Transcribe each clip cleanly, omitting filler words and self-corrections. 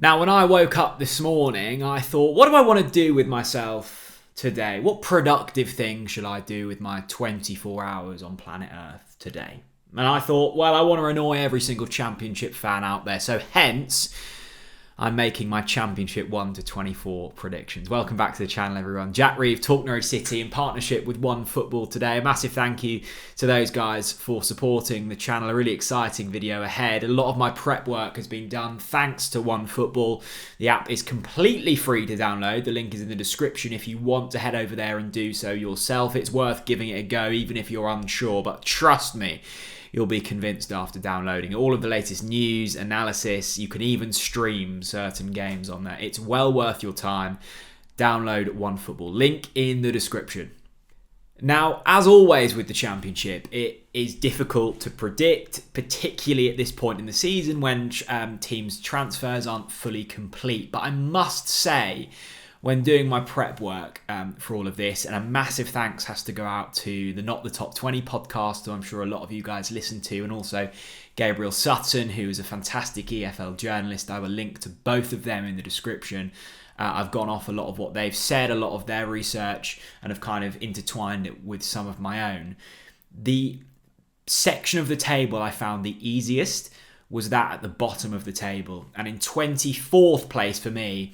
Now, when I woke up this morning, I thought, what do I want to do with myself today? What productive thing should I do with my 24 hours on planet Earth today? And I thought, well, I want to annoy every single Championship fan out there. So hence, I'm making my Championship 1 to 24 predictions. Welcome back to the channel, everyone. Jack Reeve, TalkNorwichCity, in partnership with One Football today. A massive thank you to those guys for supporting the channel. A really exciting video ahead. A lot of my prep work has been done thanks to One Football. The app is completely free to download. The link is in the description if you want to head over there and do so yourself. It's worth giving it a go, even if you're unsure. But trust me, you'll be convinced after downloading all of the latest news, analysis. You can even stream certain games on there. It's well worth your time. Download One Football. Link in the description. Now, as always with the Championship, it is difficult to predict, particularly at this point in the season when teams' transfers aren't fully complete. But I must say, when doing my prep work for all of this, and a massive thanks has to go out to the Not the Top 20 podcast, who I'm sure a lot of you guys listen to, and also Gabriel Sutton, who is a fantastic EFL journalist. I will link to both of them in the description. I've gone off a lot of what they've said, a lot of their research, and have kind of intertwined it with some of my own. The section of the table I found the easiest was that at the bottom of the table. And in 24th place for me,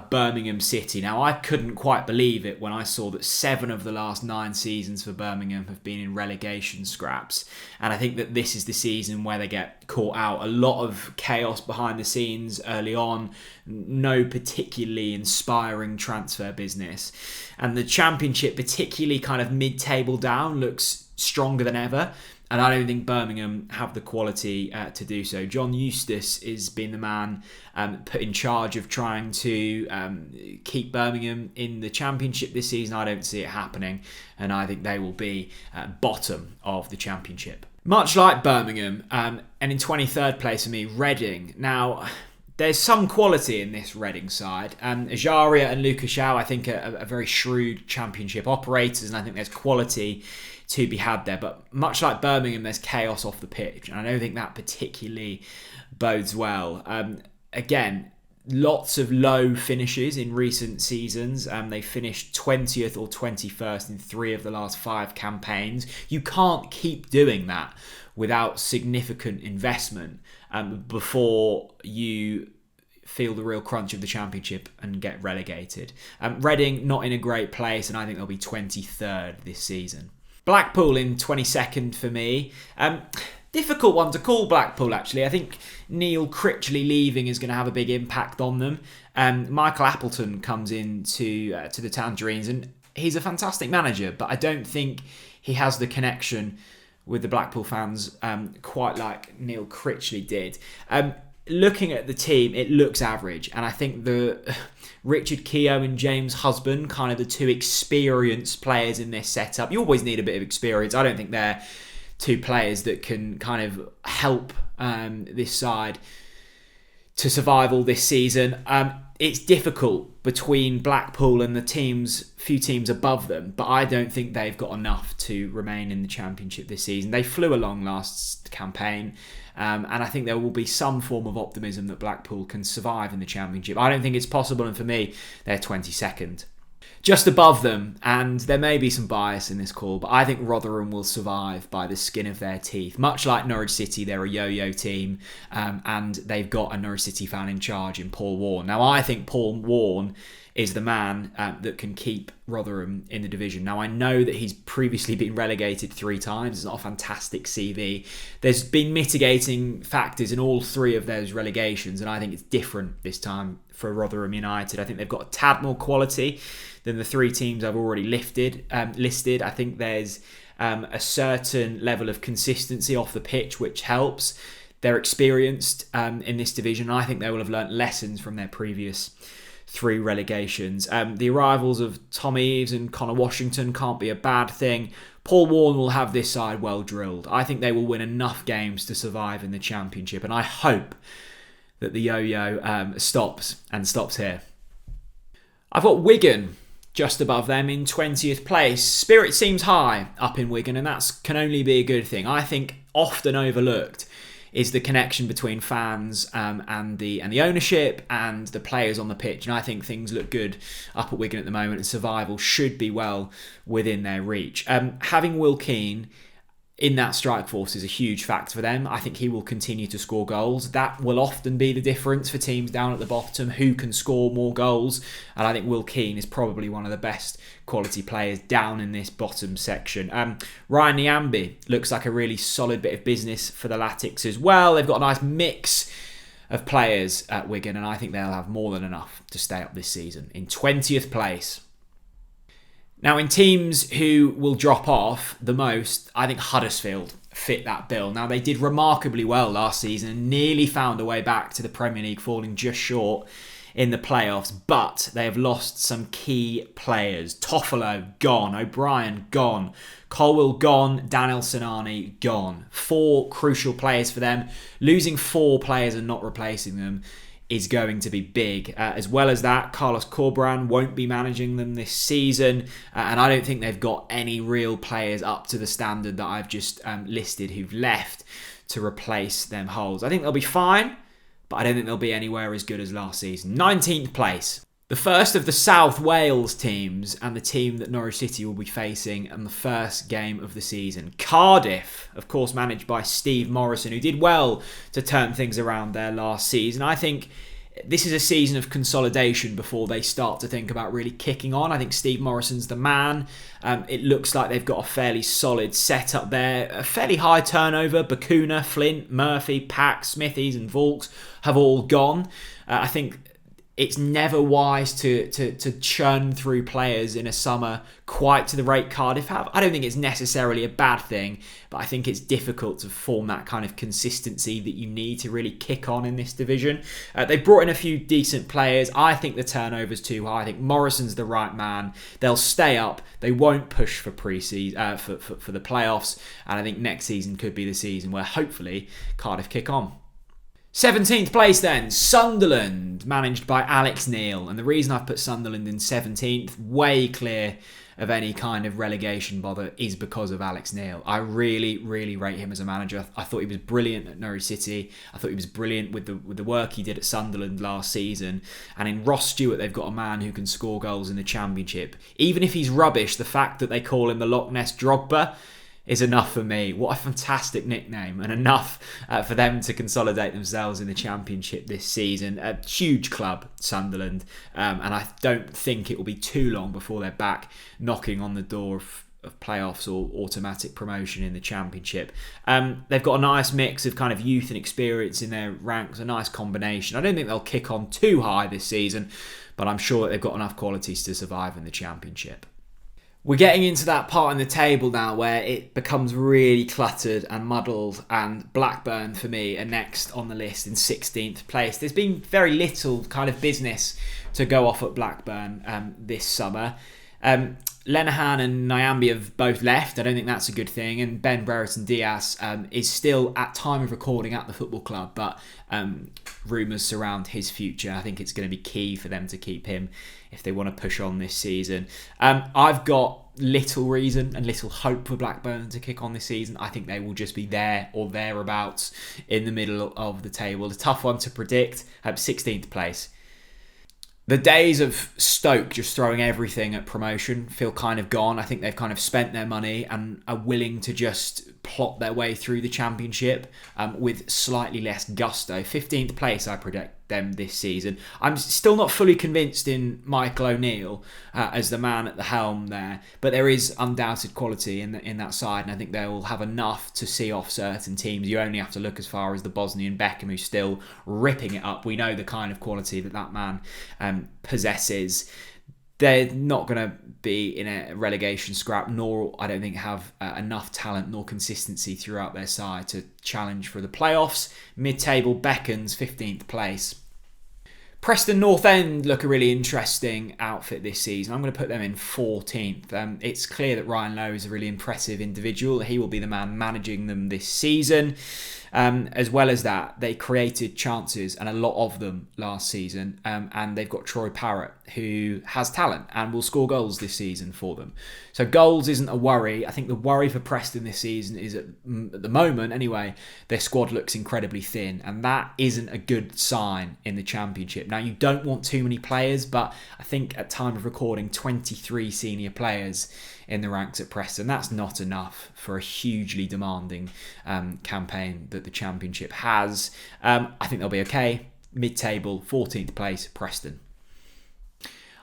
Birmingham City. Now, I couldn't quite believe it when I saw that 7 of the last 9 seasons for Birmingham have been in relegation scraps. And I think that this is the season where they get caught out. A lot of chaos behind the scenes early on. No particularly inspiring transfer business. And the Championship, particularly kind of mid-table down, looks stronger than ever. And I don't think Birmingham have the quality to do so. John Eustace has been the man put in charge of trying to keep Birmingham in the Championship this season. I don't see it happening, and I think they will be bottom of the Championship. Much like Birmingham, and in 23rd place for me, Reading. Now, there's some quality in this Reading side. Ajaria and Lukashau, I think, are very shrewd Championship operators, and I think there's quality to be had there. But much like Birmingham, there's chaos off the pitch, and I don't think that particularly bodes well. Again, lots of low finishes in recent seasons. They finished 20th or 21st in 3 of the last 5 campaigns. You can't keep doing that without significant investment before you feel the real crunch of the Championship and get relegated. Reading, not in a great place, and I think they'll be 23rd this season. Blackpool in 22nd for me. Difficult one to call, Blackpool, actually. I think Neil Critchley leaving is going to have a big impact on them. Michael Appleton comes in to the Tangerines, and he's a fantastic manager, but I don't think he has the connection with the Blackpool fans quite like Neil Critchley did. Looking at the team, it looks average, and I think the Richard Keogh and James Husband, kind of the 2 experienced players in this setup. You always need a bit of experience. I don't think they're 2 players that can kind of help this side to survive all this season. It's difficult between Blackpool and the few teams above them, but I don't think they've got enough to remain in the Championship this season. They flew along last campaign, and I think there will be some form of optimism that Blackpool can survive in the Championship. I don't think it's possible, and for me, they're 22nd. Just above them, and there may be some bias in this call, but I think Rotherham will survive by the skin of their teeth. Much like Norwich City, they're a yo-yo team, and they've got a Norwich City fan in charge in Paul Warne. Now, I think Paul Warne is the man that can keep Rotherham in the division. Now, I know that he's previously been relegated 3 times. It's not a fantastic CV. There's been mitigating factors in all 3 of those relegations, and I think it's different this time for Rotherham United. I think they've got a tad more quality than the 3 teams I've already listed. I think there's a certain level of consistency off the pitch, which helps. They're experienced in this division. I think they will have learnt lessons from their previous 3 relegations. The arrivals of Tom Eaves and Connor Washington can't be a bad thing. Paul Warne will have this side well drilled. I think they will win enough games to survive in the Championship, and I hope that the yo-yo stops here. I've got Wigan just above them in 20th place. Spirit seems high up in Wigan, and that can only be a good thing. I think often overlooked is the connection between fans and the ownership and the players on the pitch. And I think things look good up at Wigan at the moment, and survival should be well within their reach. Having Will Keane in that strike force is a huge factor for them. I think he will continue to score goals. That will often be the difference for teams down at the bottom, who can score more goals. And I think Will Keane is probably one of the best quality players down in this bottom section. Ryan Nyambe looks like a really solid bit of business for the Latics as well. They've got a nice mix of players at Wigan, and I think they'll have more than enough to stay up this season. In 20th place. Now, in teams who will drop off the most, I think Huddersfield fit that bill. Now, they did remarkably well last season and nearly found a way back to the Premier League, falling just short in the playoffs, but they have lost some key players. Toffolo, gone. O'Brien, gone. Colwill, gone. Daniel Sinani, gone. 4 crucial players for them. Losing 4 players and not replacing them is going to be big. As well as that, Carlos Corberán won't be managing them this season, and I don't think they've got any real players up to the standard that I've just listed who've left to replace them holes. I think they'll be fine, but I don't think they'll be anywhere as good as last season. 19th place. The first of the South Wales teams, and the team that Norwich City will be facing in the first game of the season. Cardiff, of course, managed by Steve Morrison, who did well to turn things around there last season. I think this is a season of consolidation before they start to think about really kicking on. I think Steve Morrison's the man. It looks like they've got a fairly solid setup there. A fairly high turnover. Bakuna, Flint, Murphy, Pack, Smithies and Vaulks have all gone. I think it's never wise to churn through players in a summer quite to the rate Cardiff have. I don't think it's necessarily a bad thing, but I think it's difficult to form that kind of consistency that you need to really kick on in this division. They brought in a few decent players. I think the turnover's too high. I think Morrison's the right man. They'll stay up. They won't push for pre-season for the playoffs, and I think next season could be the season where hopefully Cardiff kick on. 17th place then, Sunderland, managed by Alex Neil. And the reason I've put Sunderland in 17th, way clear of any kind of relegation bother, is because of Alex Neil. I really, really rate him as a manager. I thought he was brilliant at Norwich City. I thought he was brilliant with the work he did at Sunderland last season. And in Ross Stewart, they've got a man who can score goals in the Championship. Even if he's rubbish, the fact that they call him the Loch Ness Drogba is enough for me. What a fantastic nickname, and enough for them to consolidate themselves in the Championship this season. A huge club, Sunderland, and I don't think it will be too long before they're back knocking on the door of playoffs or automatic promotion in the Championship. They've got a nice mix of kind of youth and experience in their ranks, a nice combination. I don't think they'll kick on too high this season, but I'm sure that they've got enough qualities to survive in the Championship. We're getting into that part in the table now where it becomes really cluttered and muddled, and Blackburn for me are next on the list in 16th place. There's been very little kind of business to go off at Blackburn this summer. Lenihan and Nyambe have both left. I don't think that's a good thing. And Ben Brereton Diaz is still, at time of recording, at the football club, but rumours surround his future. I think it's going to be key for them to keep him if they want to push on this season. I've got little reason and little hope for Blackburn to kick on this season. I think they will just be there or thereabouts in the middle of the table. A tough one to predict. 16th place. The days of Stoke just throwing everything at promotion feel kind of gone. I think they've kind of spent their money and are willing to just plot their way through the Championship with slightly less gusto. 15th place, I predict them this season. I'm still not fully convinced in Michael O'Neill as the man at the helm there, but there is undoubted quality in that side, and I think they will have enough to see off certain teams. You only have to look as far as the Bosnian Beckham, who's still ripping it up. We know the kind of quality that man possesses. They're not going to be in a relegation scrap, nor I don't think have enough talent nor consistency throughout their side to challenge for the playoffs. Mid-table beckons 15th place. Preston North End look a really interesting outfit this season. I'm going to put them in 14th. It's clear that Ryan Lowe is a really impressive individual. He will be the man managing them this season. As well as that, they created chances, and a lot of them last season. And they've got Troy Parrott, who has talent and will score goals this season for them. So goals isn't a worry. I think the worry for Preston this season is, at the moment anyway, their squad looks incredibly thin, and that isn't a good sign in the Championship. Now, you don't want too many players, but I think at time of recording, 23 senior players in the ranks at Preston. That's not enough for a hugely demanding campaign that the Championship has. I think they'll be okay. Mid-table, 14th place, Preston.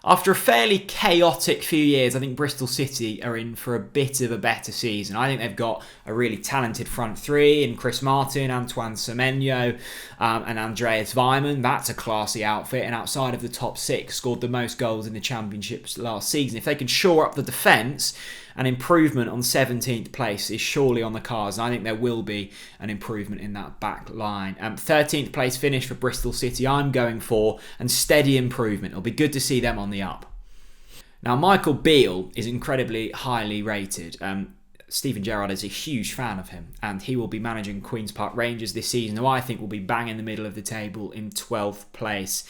After a fairly chaotic few years, I think Bristol City are in for a bit of a better season. I think they've got a really talented front three in Chris Martin, Antoine Semenyo, and Andreas Weimann. That's a classy outfit, and outside of the top six, scored the most goals in the Championships last season. If they can shore up the defence, an improvement on 17th place is surely on the cards, and I think there will be an improvement in that back line. 13th place finish for Bristol City I'm going for, and steady improvement. It'll be good to see them on the up. Now, Michael Beale is incredibly highly rated. Stephen Gerrard is a huge fan of him, and he will be managing Queen's Park Rangers this season, who I think will be bang in the middle of the table in 12th place.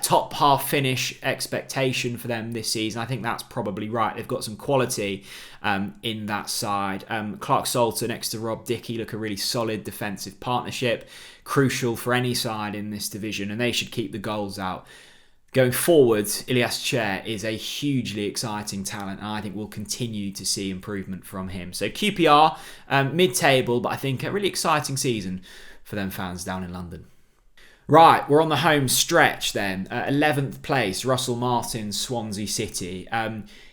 Top half finish expectation for them this season. I think that's probably right. They've got some quality in that side. Clark Salter next to Rob Dickey look a really solid defensive partnership, crucial for any side in this division, and they should keep the goals out. Going forward, Ilias Chair is a hugely exciting talent, and I think we'll continue to see improvement from him. So QPR, mid-table, but I think a really exciting season for them fans down in London. Right, we're on the home stretch then. 11th place, Russell Martin's Swansea City.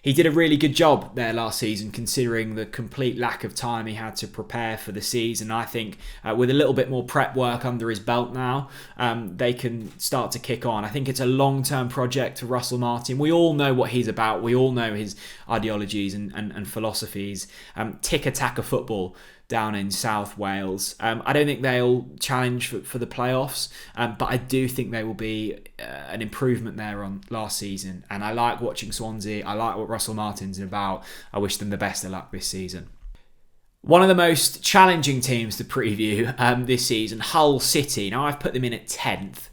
He did a really good job there last season, considering the complete lack of time he had to prepare for the season. I think with a little bit more prep work under his belt now, they can start to kick on. I think it's a long-term project for Russell Martin. We all know what he's about. We all know his ideologies and philosophies. Tick-attacker football down in South Wales. I don't think they'll challenge for the playoffs, but I do think there will be an improvement there on last season. And I like watching Swansea. I like what Russell Martin's about. I wish them the best of luck this season. One of the most challenging teams to preview this season, Hull City. Now, I've put them in at 10th.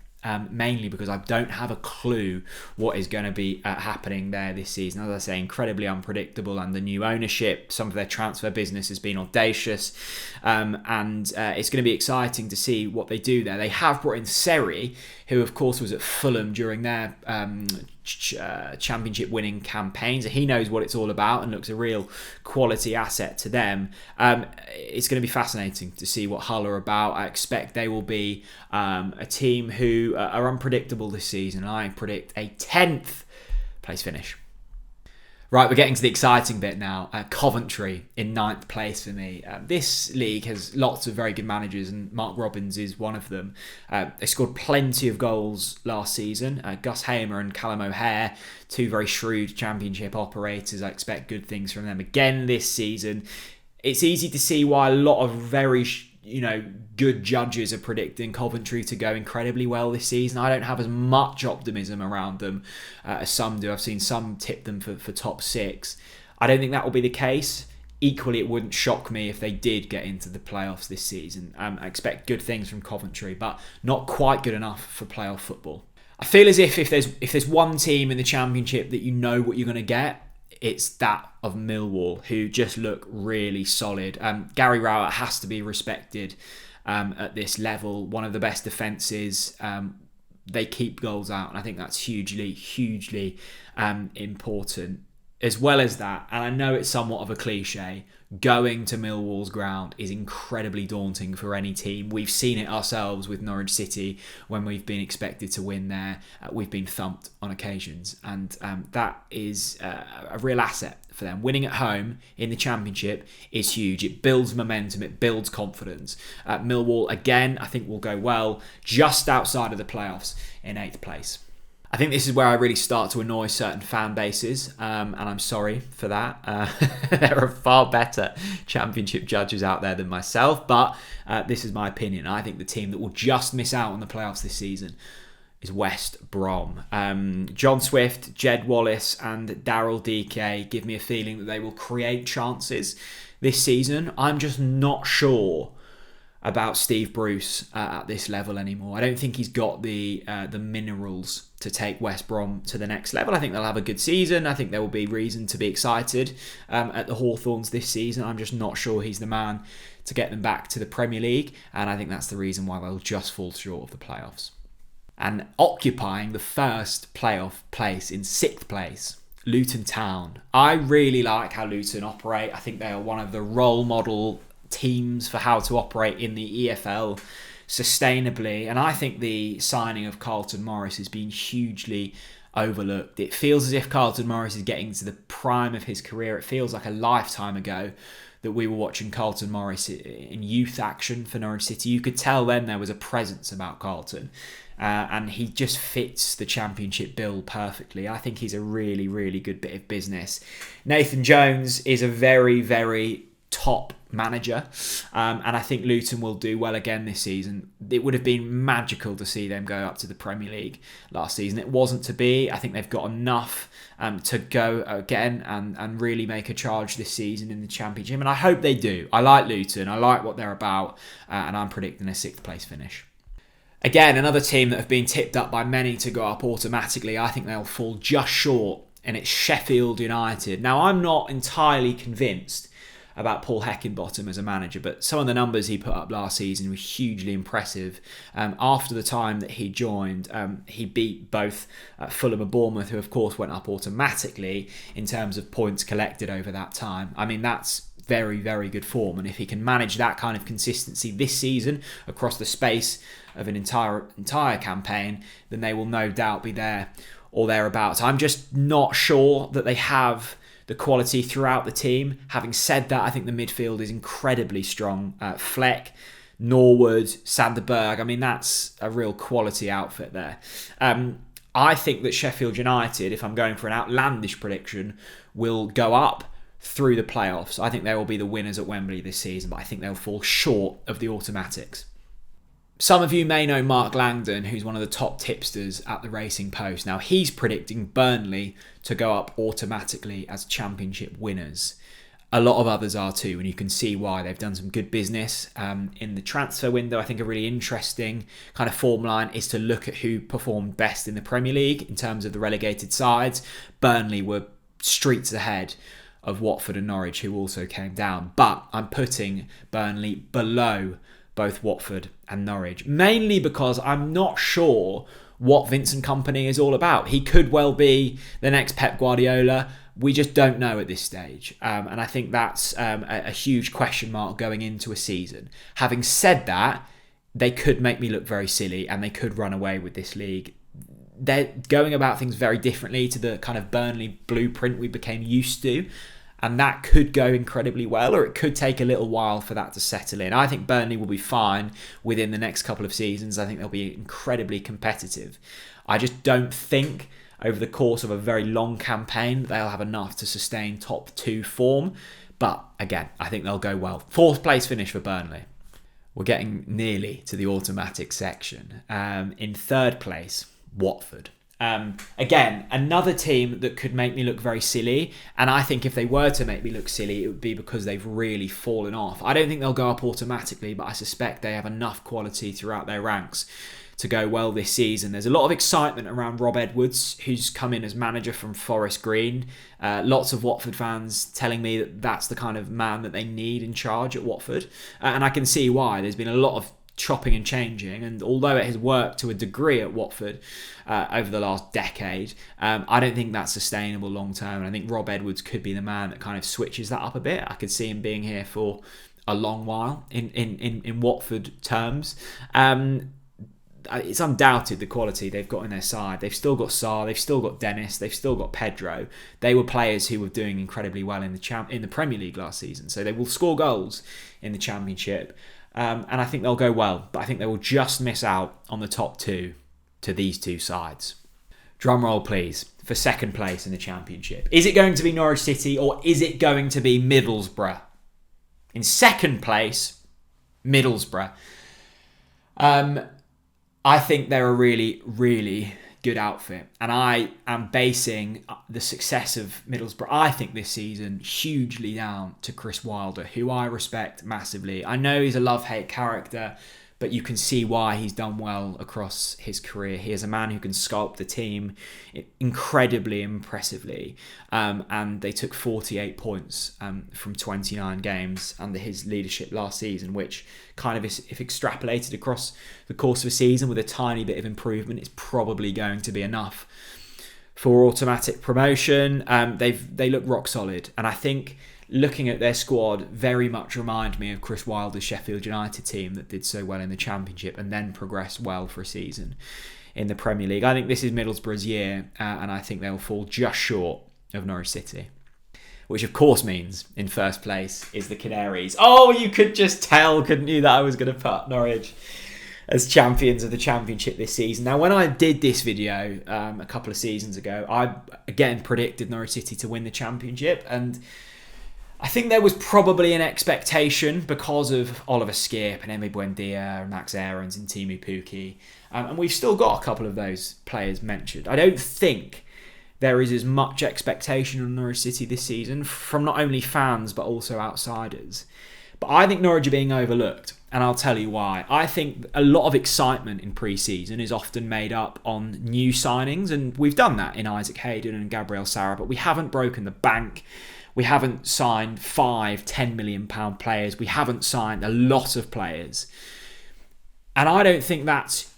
Mainly because I don't have a clue what is going to be happening there this season. As I say, incredibly unpredictable under new ownership. Some of their transfer business has been audacious, and it's going to be exciting to see what they do there. They have brought in Seri, who of course was at Fulham during their championship winning campaigns. He knows what it's all about and looks a real quality asset to them. It's going to be fascinating to see what Hull are about. I expect they will be a team who are unpredictable this season. I predict a 10th place finish. Right, we're getting to the exciting bit now. Coventry in 9th place for me. This league has lots of very good managers, and Mark Robins is one of them. They scored plenty of goals last season. Gus Hamer and Callum O'Hare, two very shrewd championship operators. I expect good things from them again this season. It's easy to see why a lot of very good judges are predicting Coventry to go incredibly well this season. I don't have as much optimism around them as some do. I've seen some tip them for top six. I don't think that will be the case. Equally, it wouldn't shock me if they did get into the playoffs this season. I expect good things from Coventry, but not quite good enough for playoff football. I feel as if there's one team in the Championship that you know what you're going to get, it's that of Millwall, who just look really solid. Gary Rowett has to be respected at this level. One of the best defences. They keep goals out, and I think that's hugely important. As well as that, and I know it's somewhat of a cliche, going to Millwall's ground is incredibly daunting for any team. We've seen it ourselves with Norwich City when we've been expected to win there. We've been thumped on occasions, and that is a real asset for them. Winning at home in the Championship is huge. It builds momentum, it builds confidence. Millwall, again, I think will go well just outside of the playoffs in 8th place. I think this is where I really start to annoy certain fan bases, and I'm sorry for that. There are far better Championship judges out there than myself, but this is my opinion. I think the team that will just miss out on the playoffs this season is West Brom. John Swift, Jed Wallace and Daryl DK give me a feeling that they will create chances this season. I'm just not sure about Steve Bruce at this level anymore. I don't think he's got the minerals to take West Brom to the next level. I think they'll have a good season. I think there will be reason to be excited at the Hawthorns this season. I'm just not sure he's the man to get them back to the Premier League, and I think that's the reason why they'll just fall short of the playoffs. And occupying the first playoff place in 6th place, Luton Town. I really like how Luton operate. I think they are one of the role model teams for how to operate in the EFL sustainably, and I think the signing of Carlton Morris has been hugely overlooked. It feels as if Carlton Morris is getting to the prime of his career. It feels like a lifetime ago that we were watching Carlton Morris in youth action for Norwich City. You could tell then there was a presence about Carlton, and he just fits the Championship bill perfectly. I think he's a really, really good bit of business. Nathan Jones is a very, very top manager, and I think Luton will do well again this season. It would have been magical to see them go up to the Premier League last season. It wasn't to be. I think they've got enough to go again and really make a charge this season in the Championship, and I hope they do. I like Luton, I like what they're about, and I'm predicting a 6th place finish. Again, another team that have been tipped up by many to go up automatically. I think they'll fall just short, and it's Sheffield United. Now, I'm not entirely convinced about Paul Heckingbottom as a manager, but some of the numbers he put up last season were hugely impressive. After the time that he joined, he beat both Fulham and Bournemouth, who of course went up automatically in terms of points collected over that time. I mean, that's very, very good form, and if he can manage that kind of consistency this season across the space of an entire campaign, then they will no doubt be there or thereabouts. I'm just not sure that they have the quality throughout the team. Having said that, I think the midfield is incredibly strong. Fleck, Norwood, Sanderberg, I mean, that's a real quality outfit there. I think that Sheffield United, if I'm going for an outlandish prediction, will go up through the playoffs. I think they will be the winners at Wembley this season, but I think they'll fall short of the automatics. Some of you may know Mark Langdon, who's one of the top tipsters at the Racing Post. Now, he's predicting Burnley to go up automatically as Championship winners. A lot of others are too, and you can see why. They've done some good business in the transfer window. I think a really interesting kind of form line is to look at who performed best in the Premier League in terms of the relegated sides. Burnley were streets ahead of Watford and Norwich, who also came down. But I'm putting Burnley below both Watford and Norwich, mainly because I'm not sure what Vincent Kompany is all about. He could well be the next Pep Guardiola. We just don't know at this stage. And I think that's a huge question mark going into a season. Having said that, they could make me look very silly and they could run away with this league. They're going about things very differently to the kind of Burnley blueprint we became used to. And that could go incredibly well, or it could take a little while for that to settle in. I think Burnley will be fine within the next couple of seasons. I think they'll be incredibly competitive. I just don't think over the course of a very long campaign they'll have enough to sustain top 2 form. But again, I think they'll go well. 4th place finish for Burnley. We're getting nearly to the automatic section. In 3rd place, Watford. Again, another team that could make me look very silly, and I think if they were to make me look silly, it would be because they've really fallen off. I don't think they'll go up automatically, but I suspect they have enough quality throughout their ranks to go well this season. There's a lot of excitement around Rob Edwards, who's come in as manager from Forest Green. Lots of Watford fans telling me that that's the kind of man that they need in charge at Watford, and I can see why. There's been a lot of chopping and changing, and although it has worked to a degree at Watford over the last decade, I don't think that's sustainable long term, and I think Rob Edwards could be the man that kind of switches that up a bit. I could see him being here for a long while in Watford terms. It's undoubted the quality they've got in their side. They've still got Sarr, they've still got Dennis, they've still got Pedro. They were players who were doing incredibly well in the Premier League last season, so they will score goals in the Championship. And I think they'll go well, but I think they will just miss out on the top 2 to these 2 sides. Drum roll, please, for 2nd place in the Championship. Is it going to be Norwich City or is it going to be Middlesbrough? In 2nd place, Middlesbrough. I think they're a really, really good outfit. And I am basing the success of Middlesbrough, I think, this season hugely down to Chris Wilder, who I respect massively. I know he's a love-hate character, but you can see why he's done well across his career. He is a man who can sculpt the team incredibly impressively. And they took 48 points from 29 games under his leadership last season, which kind of, if extrapolated across the course of a season with a tiny bit of improvement, is probably going to be enough for automatic promotion. They look rock solid. And I think, looking at their squad, very much remind me of Chris Wilder's Sheffield United team that did so well in the Championship and then progressed well for a season in the Premier League. I think this is Middlesbrough's year, and I think they'll fall just short of Norwich City, which of course means in first place is the Canaries. Oh, you could just tell, couldn't you, that I was going to put Norwich as champions of the Championship this season. Now, when I did this video a couple of seasons ago, I again predicted Norwich City to win the Championship, and I think there was probably an expectation because of Oliver Skipp and Emi Buendia and Max Aarons and Timu Pukki. And we've still got a couple of those players mentioned. I don't think there is as much expectation on Norwich City this season from not only fans but also outsiders. But I think Norwich are being overlooked, and I'll tell you why. I think a lot of excitement in pre-season is often made up on new signings, and we've done that in Isaac Hayden and Gabriel Sara, but we haven't broken the bank. We haven't signed £5-10 million players. We haven't signed a lot of players. And I don't think that's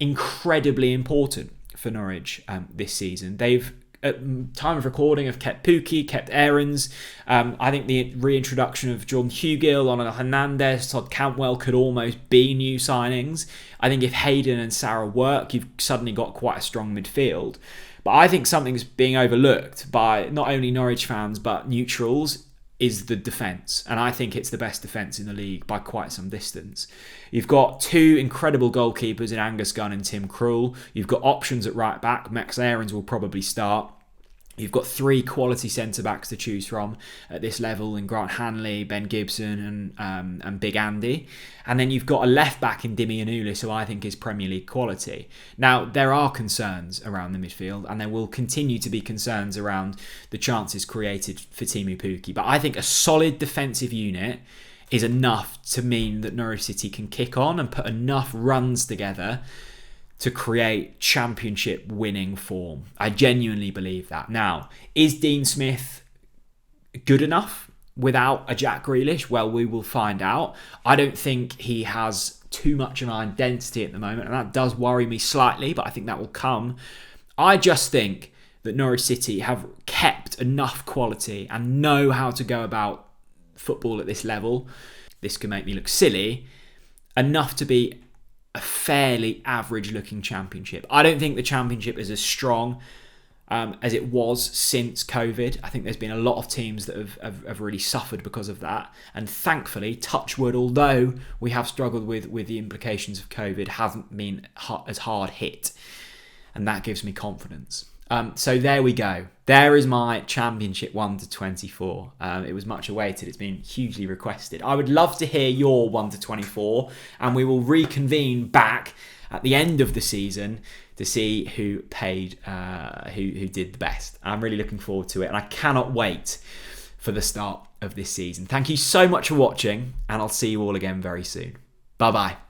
incredibly important for Norwich this season. They've, at time of recording, have kept Pukki, kept Aarons. I think the reintroduction of Jordan Hugill, Onana Hernandez, Todd Cantwell could almost be new signings. I think if Hayden and Sara work, you've suddenly got quite a strong midfield. But I think something's being overlooked by not only Norwich fans but neutrals is the defence. And I think it's the best defence in the league by quite some distance. You've got two incredible goalkeepers in Angus Gunn and Tim Krul. You've got options at right back. Max Aarons will probably start. You've got three quality centre-backs to choose from at this level in Grant Hanley, Ben Gibson and Big Andy. And then you've got a left-back in Dimi Anulis, who I think is Premier League quality. Now, there are concerns around the midfield, and there will continue to be concerns around the chances created for Timu Pukki. But I think a solid defensive unit is enough to mean that Norwich City can kick on and put enough runs together to create Championship winning form. I genuinely believe that. Now, is Dean Smith good enough without a Jack Grealish? Well, we will find out. I don't think he has too much of an identity at the moment, and that does worry me slightly, but I think that will come. I just think that Norwich City have kept enough quality and know how to go about football at this level. This can make me look silly, enough to be a fairly average-looking Championship. I don't think the Championship is as strong as it was since COVID. I think there's been a lot of teams that have really suffered because of that. And thankfully, touch wood, although we have struggled with the implications of COVID, hasn't been as hard hit. And that gives me confidence. So there we go. There is my Championship 1 to 24. It was much awaited. It's been hugely requested. I would love to hear your 1 to 24, and we will reconvene back at the end of the season to see who did the best. I'm really looking forward to it, and I cannot wait for the start of this season. Thank you so much for watching, and I'll see you all again very soon. Bye-bye.